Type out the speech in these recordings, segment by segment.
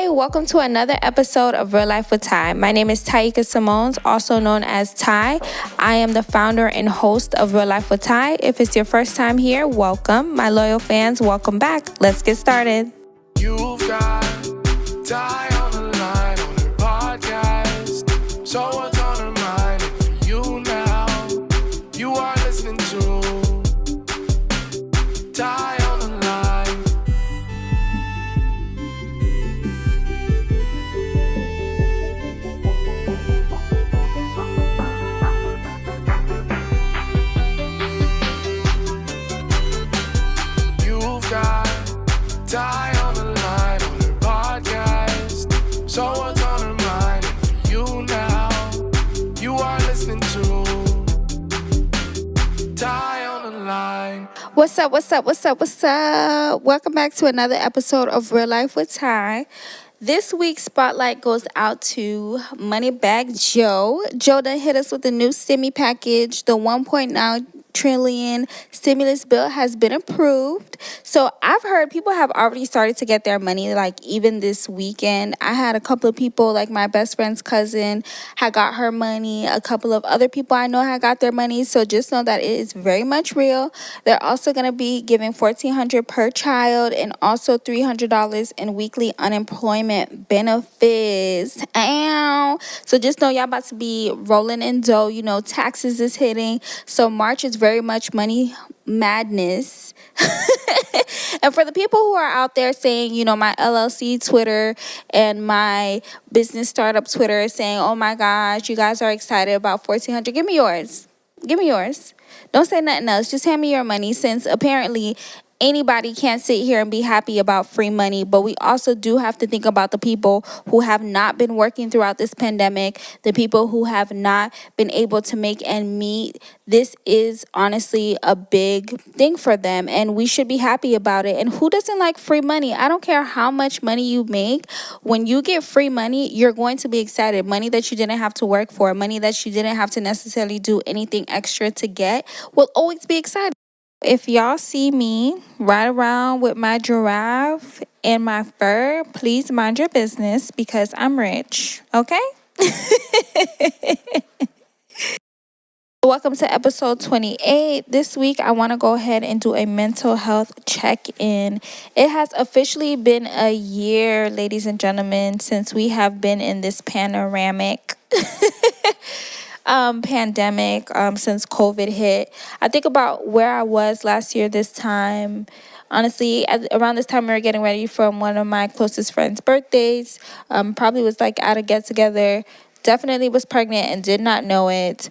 Hey, welcome to another episode of Real Life with Ty. My name is Taika Simones, also known as Ty. I am the founder and host of Real Life with Ty. If it's your first time here, welcome. My loyal fans, welcome back. Let's get started. You've got Ty on the line on her podcast. So what's on her mind? And for you now, you are listening to Ty on the line. You've got Ty on the line on her podcast. So what's on her mind? And for you now, you are listening to Ty on the line. What's up? Welcome back to another episode of Real Life with Ty. This week's spotlight goes out to Moneybag Joe. Joe done hit us with the new Stimmy package. The 1.9 trillion stimulus bill has been approved. So I've heard people have already started to get their money, like even this weekend. I had a couple of people, like my best friend's cousin had got her money. A couple of other people I know had got their money. So just know that it is very much real. They're also going to be giving $1,400 per child and also $300 in weekly unemployment benefits. Ow. So just know y'all about to be rolling in dough. You know, taxes is hitting. So March is very much money madness. And for the people who are out there saying, you know, my LLC Twitter and my business startup Twitter is saying, oh my gosh, you guys are excited about $1,400. Give me yours. Give me yours. Don't say nothing else. Just hand me your money, since apparently anybody can't sit here and be happy about free money. But we also do have to think about the people who have not been working throughout this pandemic, the people who have not been able to make ends meet. This is honestly a big thing for them, and we should be happy about it. And who doesn't like free money? I don't care how much money you make. When you get free money, you're going to be excited. Money that you didn't have to work for, money that you didn't have to necessarily do anything extra to get, will always be exciting. If y'all see me ride around with my giraffe and my fur, please mind your business because I'm rich, okay? Welcome to episode 28. This week, I want to go ahead and do a mental health check-in. It has officially been a year, ladies and gentlemen, since we have been in this panoramic pandemic since COVID hit. I think about where I was last year this time. Honestly, around this time we were getting ready from one of my closest friends' birthdays. Probably was like at a get-together. Definitely was pregnant and did not know it.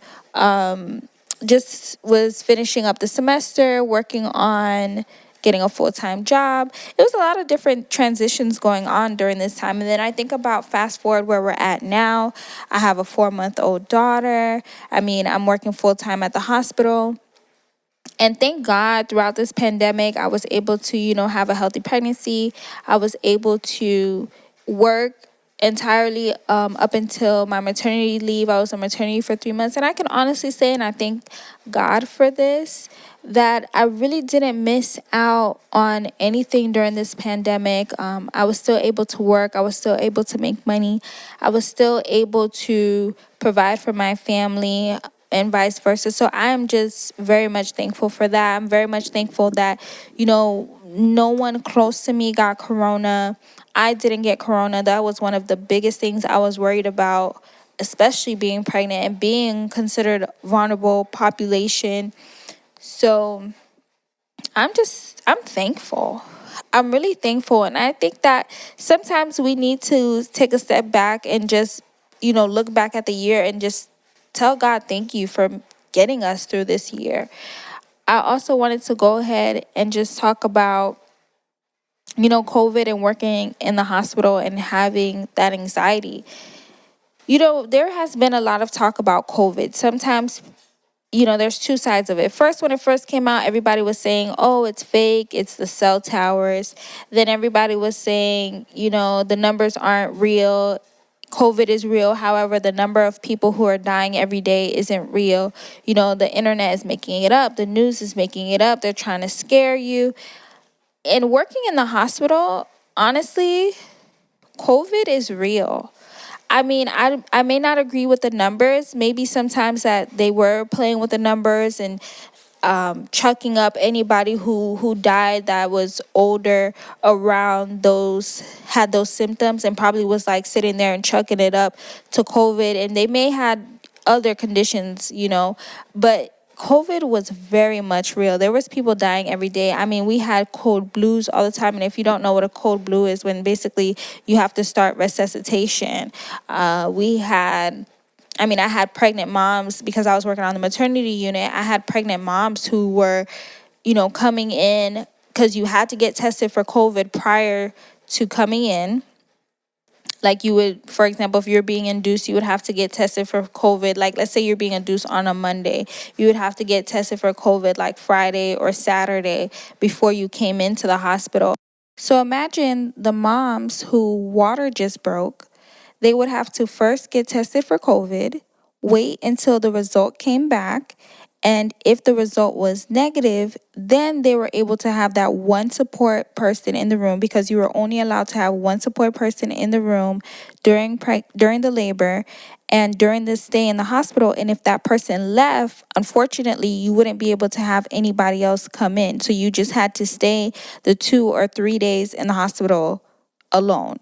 Just was finishing up the semester, working on getting a full-time job. It was a lot of different transitions going on during this time. And then I think about fast forward where we're at now. I have a 4-month-old daughter. I'm working full-time at the hospital. And thank God throughout this pandemic, I was able to, have a healthy pregnancy. I was able to work entirely up until my maternity leave. I was on maternity for 3 months. And I can honestly say, and I thank God for this, that I really didn't miss out on anything during this pandemic. I was still able to work. I was still able to make money. I was still able to provide for my family and vice versa. So I am just very much thankful for that. I'm very much thankful that, no one close to me got corona. I didn't get corona. That was one of the biggest things I was worried about, especially being pregnant and being considered vulnerable population. So I'm thankful. I'm really thankful. And I think that sometimes we need to take a step back and just, look back at the year and just tell God thank you for getting us through this year. I also wanted to go ahead and just talk about, COVID and working in the hospital and having that anxiety. There has been a lot of talk about COVID. Sometimes there's two sides of it. First, when it first came out, everybody was saying, oh, it's fake, it's the cell towers. Then everybody was saying, the numbers aren't real. COVID is real. However, the number of people who are dying every day isn't real. The internet is making it up. The news is making it up. They're trying to scare you. And working in the hospital, honestly, COVID is real. I mean, I may not agree with the numbers. Maybe sometimes that they were playing with the numbers and chucking up anybody who died that was older around those had those symptoms and probably was like sitting there and chucking it up to COVID, and they may had other conditions, but COVID was very much real. There was people dying every day. I mean, we had cold blues all the time, and if you don't know what a cold blue is, when basically you have to start resuscitation. We had I had pregnant moms because I was working on the maternity unit. I had pregnant moms who were, coming in because you had to get tested for COVID prior to coming in. Like you would, for example, if you're being induced, you would have to get tested for COVID. Like, let's say you're being induced on a Monday, you would have to get tested for COVID like Friday or Saturday before you came into the hospital. So imagine the moms who water just broke. They would have to first get tested for COVID, wait until the result came back, and if the result was negative, then they were able to have that one support person in the room, because you were only allowed to have one support person in the room during the labor and during the stay in the hospital. And if that person left, unfortunately, you wouldn't be able to have anybody else come in. So you just had to stay the 2 or 3 days in the hospital alone.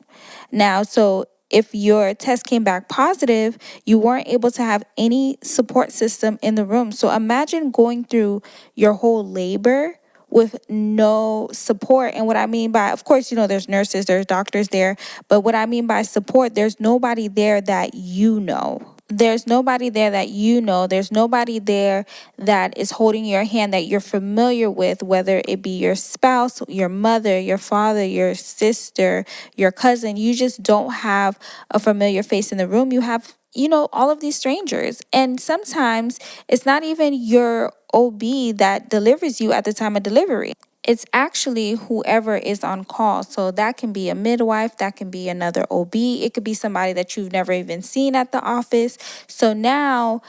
Now, so if your test came back positive, you weren't able to have any support system in the room. So imagine going through your whole labor with no support. And what I mean by, of course, there's nurses, there's doctors there, but what I mean by support, there's nobody there that you know. There's nobody there that you know. There's nobody there that is holding your hand that you're familiar with, whether it be your spouse, your mother, your father, your sister, your cousin. You just don't have a familiar face in the room. You have, all of these strangers. And sometimes it's not even your OB that delivers you at the time of delivery. It's actually whoever is on call. So that can be a midwife, that can be another OB, it could be somebody that you've never even seen at the office. So now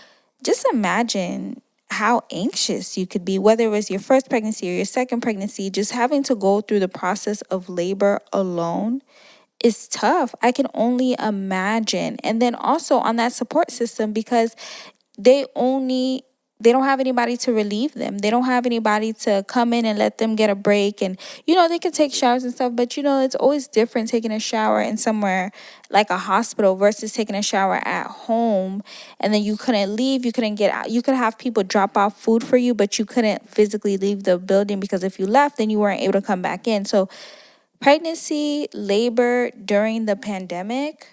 just imagine how anxious you could be, whether it was your first pregnancy or your second pregnancy. Just having to go through the process of labor alone is tough. I can only imagine. And then also on that support system, because they don't have anybody to relieve them. They don't have anybody to come in and let them get a break. And, they can take showers and stuff, but, it's always different taking a shower in somewhere like a hospital versus taking a shower at home. And then you couldn't leave, you couldn't get out. You could have people drop off food for you, but you couldn't physically leave the building, because if you left, then you weren't able to come back in. So pregnancy, labor during the pandemic,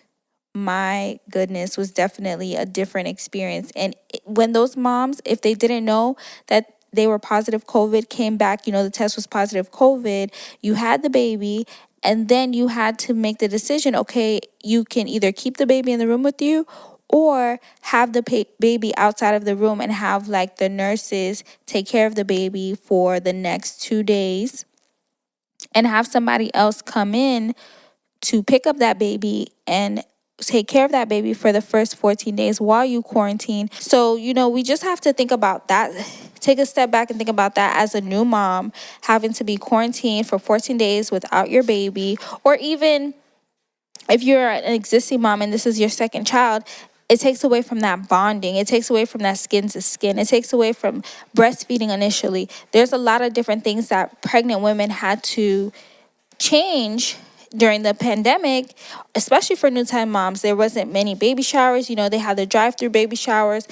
my goodness, was definitely a different experience. And when those moms, if they didn't know that they were positive COVID, came back, the test was positive COVID, you had the baby, and then you had to make the decision, okay, you can either keep the baby in the room with you or have the baby outside of the room and have like the nurses take care of the baby for the next 2 days and have somebody else come in to pick up that baby and take care of that baby for the first 14 days while you quarantine. So, we just have to think about that. Take a step back and think about that as a new mom, having to be quarantined for 14 days without your baby. Or even if you're an existing mom and this is your second child, it takes away from that bonding. It takes away from that skin to skin. It takes away from breastfeeding initially. There's a lot of different things that pregnant women had to change during the pandemic, especially for new time moms. There wasn't many baby showers. They had the drive-through baby showers.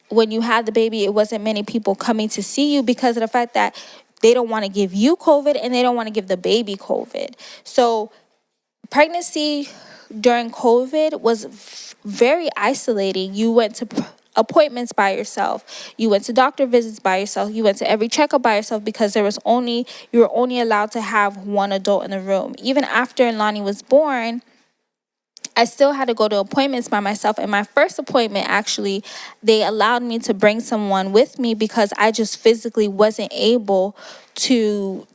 When you had the baby, it wasn't many people coming to see you because of the fact that they don't want to give you COVID and they don't want to give the baby COVID. So pregnancy during COVID was very isolating. You went to appointments by yourself. You went to doctor visits by yourself. You went to every checkup by yourself because you were only allowed to have one adult in the room. Even after Lonnie was born, I still had to go to appointments by myself. And my first appointment, actually, they allowed me to bring someone with me because I just physically wasn't able to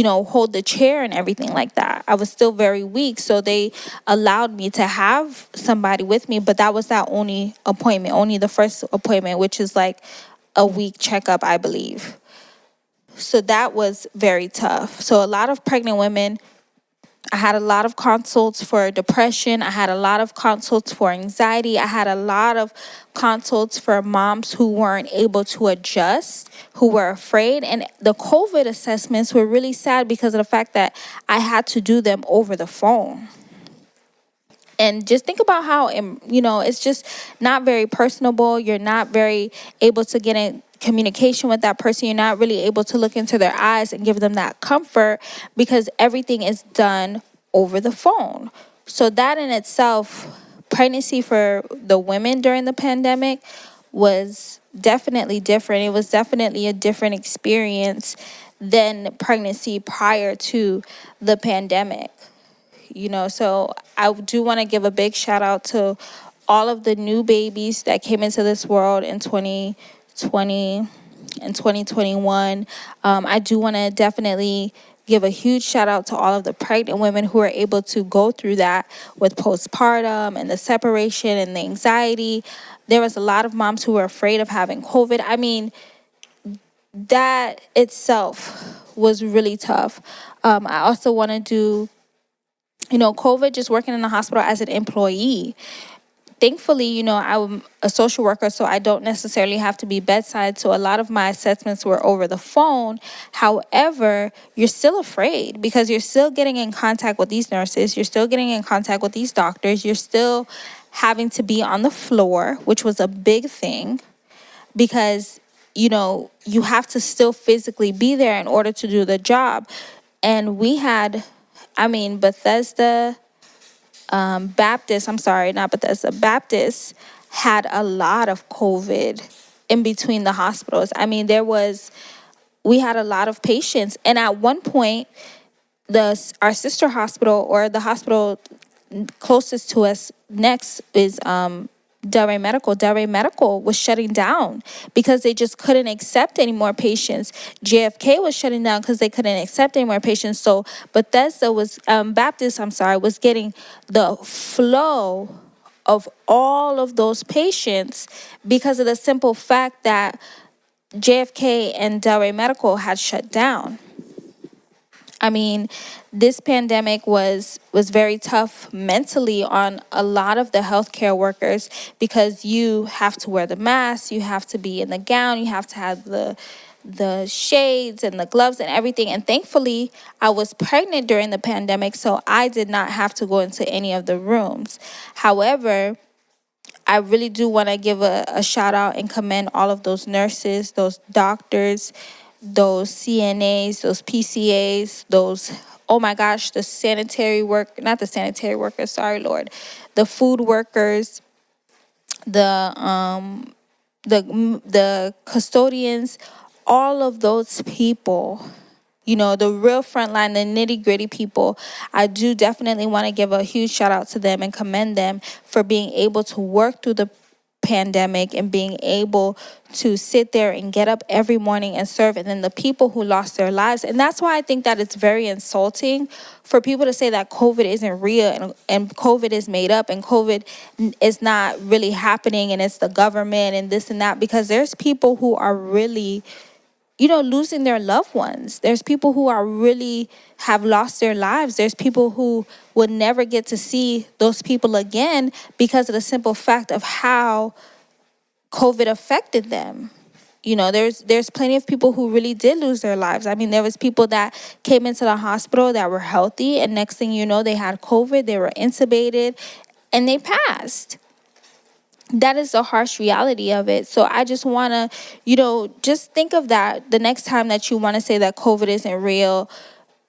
hold the chair and everything like that. I was still very weak. So they allowed me to have somebody with me. But that was that only appointment, only the first appointment, which is like a week checkup, I believe. So that was very tough. So a lot of pregnant women I had a lot of consults for depression. I had a lot of consults for anxiety. I had a lot of consults for moms who weren't able to adjust, who were afraid. And the COVID assessments were really sad because of the fact that I had to do them over the phone. And just think about how, it's just not very personable. You're not very able to get in communication with that person. You're not really able to look into their eyes and give them that comfort because everything is done over the phone. So that in itself, pregnancy for the women during the pandemic was definitely different. It was definitely a different experience than pregnancy prior to the pandemic. So I do want to give a big shout out to all of the new babies that came into this world in 2020 and 2021. I do want to definitely give a huge shout out to all of the pregnant women who are able to go through that with postpartum and the separation and the anxiety. There was a lot of moms who were afraid of having COVID. I mean, that itself was really tough. I also want to do COVID, just working in the hospital as an employee. Thankfully, I'm a social worker, so I don't necessarily have to be bedside. So a lot of my assessments were over the phone. However, you're still afraid because you're still getting in contact with these nurses. You're still getting in contact with these doctors. You're still having to be on the floor, which was a big thing because, you have to still physically be there in order to do the job. And we had, Bethesda Baptist, I'm sorry, not Bethesda, Baptist had a lot of COVID in between the hospitals. We had a lot of patients. And at one point, our sister hospital, or the hospital closest to us next, is Delray Medical. Delray Medical was shutting down because they just couldn't accept any more patients. JFK was shutting down because they couldn't accept any more patients. So Bethesda Baptist, was getting the flow of all of those patients because of the simple fact that JFK and Delray Medical had shut down. This pandemic was very tough mentally on a lot of the healthcare workers because you have to wear the mask, you have to be in the gown, you have to have the shades and the gloves and everything. And thankfully, I was pregnant during the pandemic, so I did not have to go into any of the rooms. However, I really do want to give a shout out and commend all of those nurses, those doctors, those CNAs, those PCAs, those, oh my gosh, the not the sanitary workers, sorry, Lord, the food workers, the custodians, all of those people, the real frontline, the nitty gritty people. I do definitely want to give a huge shout out to them and commend them for being able to work through the pandemic and being able to sit there and get up every morning and serve. And then the people who lost their lives. And that's why I think that it's very insulting for people to say that COVID isn't real and COVID is made up and COVID is not really happening and it's the government and this and that, because there's people who are really losing their loved ones. There's people who are really have lost their lives. There's people who would never get to see those people again because of the simple fact of how COVID affected them. There's plenty of people who really did lose their lives. There was people that came into the hospital that were healthy, and next thing you know, they had COVID, they were intubated, and they passed. That is the harsh reality of it. So I just want to, just think of that the next time that you want to say that COVID isn't real,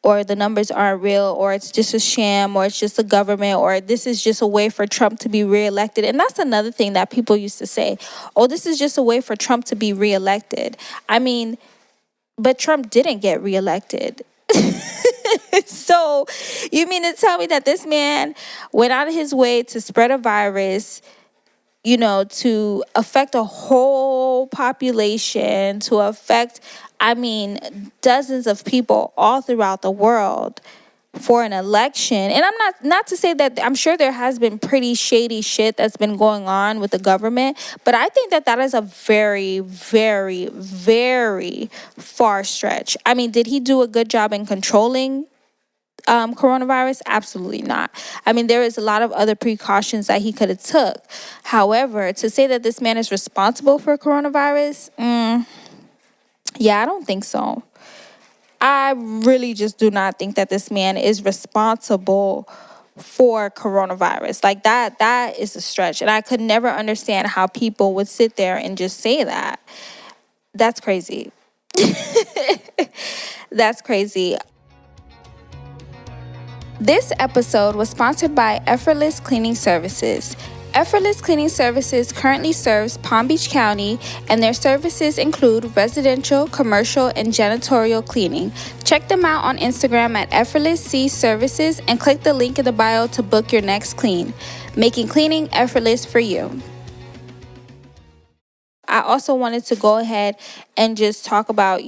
or the numbers aren't real, or it's just a sham, or it's just the government, or this is just a way for Trump to be reelected. And that's another thing that people used to say, oh, this is just a way for Trump to be reelected. But Trump didn't get reelected. So you mean to tell me that this man went out of his way to spread a virus, to affect a whole population, to affect, dozens of people all throughout the world for an election? And I'm not to say that I'm sure there has been pretty shady shit that's been going on with the government, but I think that is a very, very, very far stretch. Did he do a good job in controlling coronavirus? Absolutely not. I mean, there is a lot of other precautions that he could have took. However, to say that this man is responsible for coronavirus, yeah, I don't think so. I really just do not think that this man is responsible for coronavirus. Like that is a stretch. And I could never understand how people would sit there and just say that. That's crazy. That's crazy. This episode was sponsored by Effortless Cleaning Services. Effortless Cleaning Services currently serves Palm Beach County, and their services include residential, commercial, and janitorial cleaning. Check them out on Instagram at Effortless C Services and click the link in the bio to book your next clean, making cleaning effortless for you. I also wanted to go ahead and just talk about,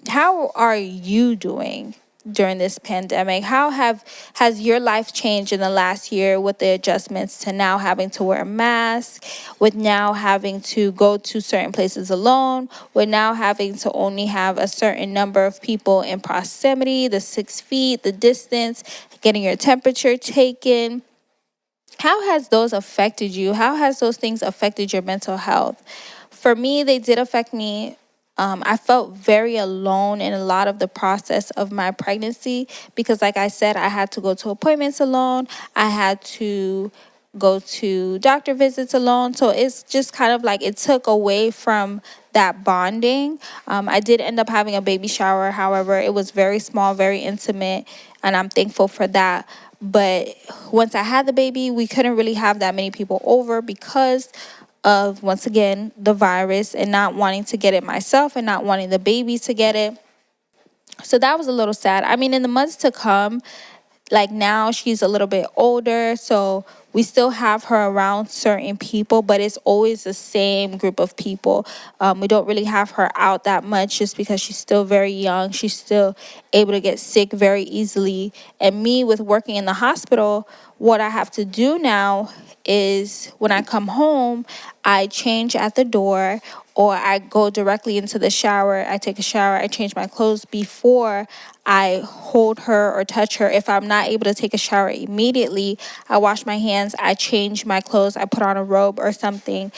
how are you doing during this pandemic? How has your life changed in the last year with the adjustments to now having to wear a mask, with now having to go to certain places alone, with now having to only have a certain number of people in proximity, the 6 feet, the distance, getting your temperature taken? How has those affected you? How has those things affected your mental health? For me, they did affect me. I felt very alone in a lot of the process of my pregnancy because, like I said, I had to go to appointments alone. I had to go to doctor visits alone. So it's just kind of like it took away from that bonding. I did end up having a baby shower. However, it was very small, very intimate, and I'm thankful for that. But once I had the baby, we couldn't really have that many people over because of, once again, the virus and not wanting to get it myself and not wanting the baby to get it. So that was a little sad. I mean, in the months to come, like now she's a little bit older, so we still have her around certain people, but it's always the same group of people. We don't really have her out that much just because she's still very young. She's still able to get sick very easily. And me, with working in the hospital, what I have to do now is when I come home, I change at the door or I go directly into the shower. I take a shower, I change my clothes before I hold her or touch her. If I'm not able to take a shower immediately, I wash my hands, I change my clothes, I put on a robe or something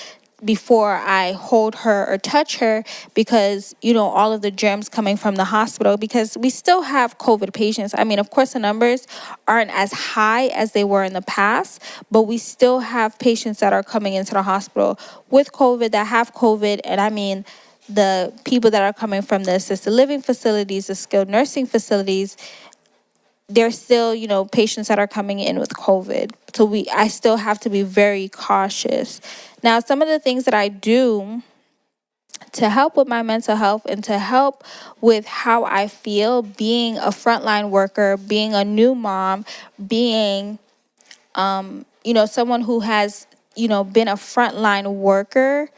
before I hold her or touch her because, all of the germs coming from the hospital, because we still have COVID patients. I mean, of course, the numbers aren't as high as they were in the past, but we still have patients that are coming into the hospital with COVID, that have COVID. And I mean, the people that are coming from the assisted living facilities, the skilled nursing facilities, there's still, patients that are coming in with COVID. So I still have to be very cautious. Now, some of the things that I do to help with my mental health and to help with how I feel being a frontline worker, being a new mom, being, someone who has, been a frontline worker,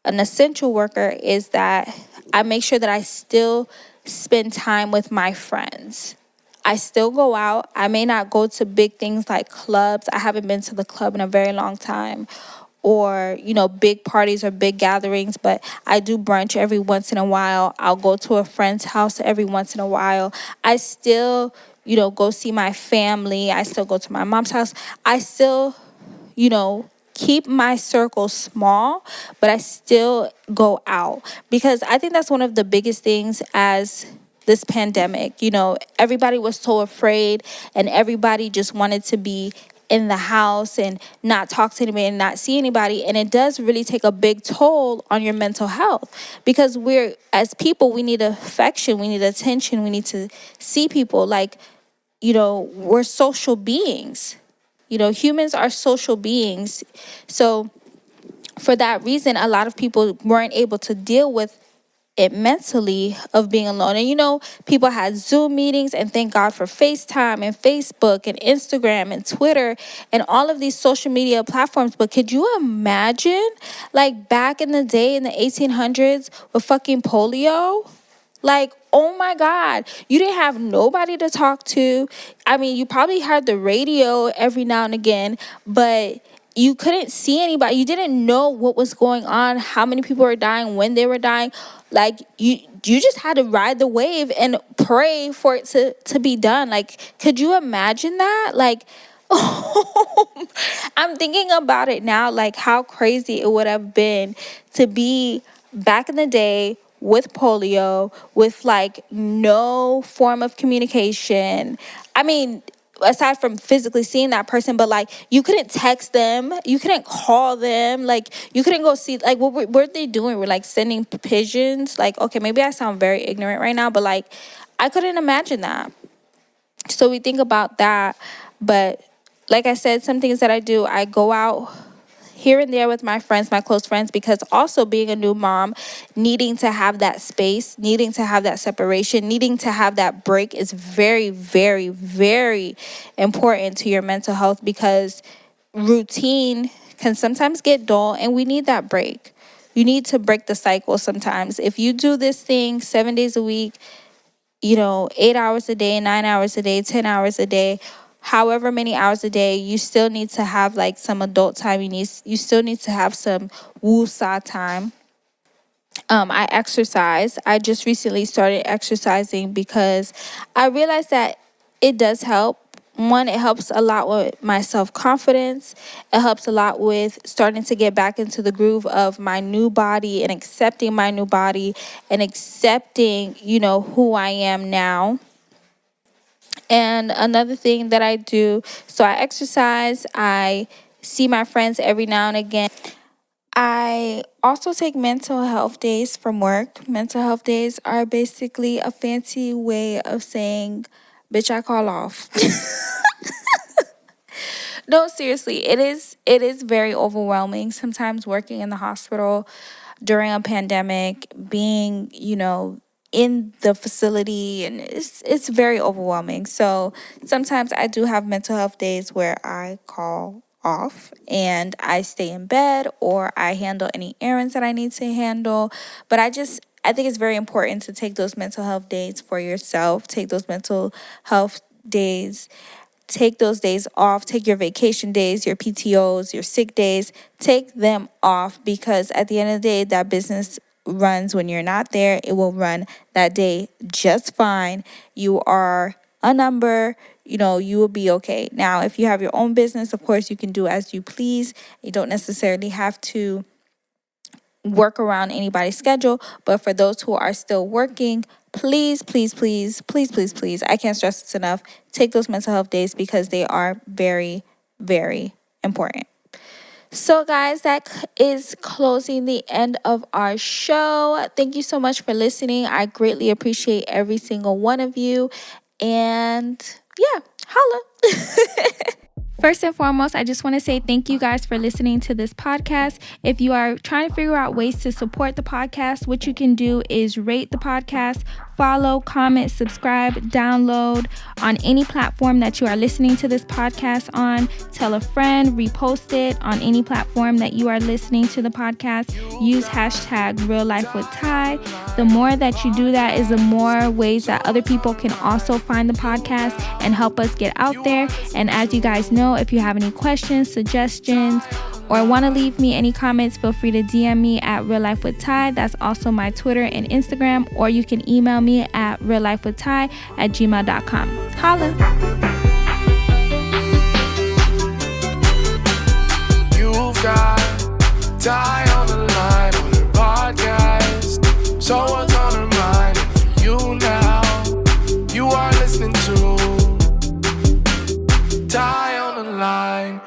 an essential worker, is that I make sure that I still spend time with my friends. I still go out. I may not go to big things like clubs. I haven't been to the club in a very long time, or, big parties or big gatherings, but I do brunch every once in a while. I'll go to a friend's house every once in a while. I still, go see my family. I still go to my mom's house. I still, keep my circle small, but I still go out because I think that's one of the biggest things as this pandemic. Everybody was so afraid and everybody just wanted to be in the house and not talk to anybody and not see anybody. And it does really take a big toll on your mental health because as people, we need affection, we need attention, we need to see people. Like, we're social beings. Humans are social beings. So for that reason, a lot of people weren't able to deal with it mentally of being alone. And people had Zoom meetings, and thank God for FaceTime and Facebook and Instagram and Twitter and all of these social media platforms. But could you imagine, like, back in the day in the 1800s with fucking polio? Like, oh my God, you didn't have nobody to talk to. I mean, you probably heard the radio every now and again, but you couldn't see anybody. You didn't know what was going on, how many people were dying, when they were dying. Like, you just had to ride the wave and pray for it to be done. Like, could you imagine that? Like, I'm thinking about it now, like how crazy it would have been to be back in the day with polio, with like no form of communication. I mean, aside from physically seeing that person, but like you couldn't text them, you couldn't call them, like you couldn't go see, like what were they doing? We're like sending pigeons. Like, okay, maybe I sound very ignorant right now, but like I couldn't imagine that. So we think about that. But like I said, some things that I do, I go out here and there with my friends, my close friends, because also being a new mom, needing to have that space, needing to have that separation, needing to have that break is very, very, very important to your mental health, because routine can sometimes get dull and we need that break. You need to break the cycle sometimes. If you do this thing 7 days a week, 8 hours a day, 9 hours a day, 10 hours a day, however many hours a day, you still need to have like some adult time. You still need to have some woo-sa time. I exercise. I just recently started exercising because I realized that it does help. One, it helps a lot with my self-confidence. It helps a lot with starting to get back into the groove of my new body and accepting my new body and accepting, who I am now. And another thing that I do, so I exercise, I see my friends every now and again. I also take mental health days from work. Mental health days are basically a fancy way of saying, bitch, I call off. No, seriously, it is very overwhelming sometimes working in the hospital during a pandemic, being, in the facility, and it's very overwhelming. So sometimes I do have mental health days where I call off and I stay in bed or I handle any errands that I need to handle. But I think it's very important to take those mental health days for yourself. Take those mental health days. Take those days off. Take your vacation days, your PTOs, your sick days. Take them off, because at the end of the day, that business runs when you're not there. It will run that day just fine. You are a number. You will be okay. Now, if you have your own business, of course, you can do as you please. You don't necessarily have to work around anybody's schedule. But for those who are still working, please, please, please, please, please, please, I can't stress this enough, take those mental health days, because they are very, very important. So guys, that is closing the end of our show. Thank you so much for listening. I greatly appreciate every single one of you. And yeah, holla. First and foremost, I just want to say thank you guys for listening to this podcast. If you are trying to figure out ways to support the podcast, what you can do is rate the podcast, follow, comment, subscribe, download on any platform that you are listening to this podcast on. Tell a friend, repost it on any platform that you are listening to the podcast. Use hashtag Real Life with Ty. The more that you do that is the more ways that other people can also find the podcast and help us get out there. And as you guys know, if you have any questions, suggestions, or want to leave me any comments, feel free to DM me at Real Life with Ty. That's also my Twitter and Instagram. Or you can email me at reallifewithty@gmail.com. Holla! You've got Ty on the line on her podcast. So what's on her mind? And for you now, you are listening to Ty on the line.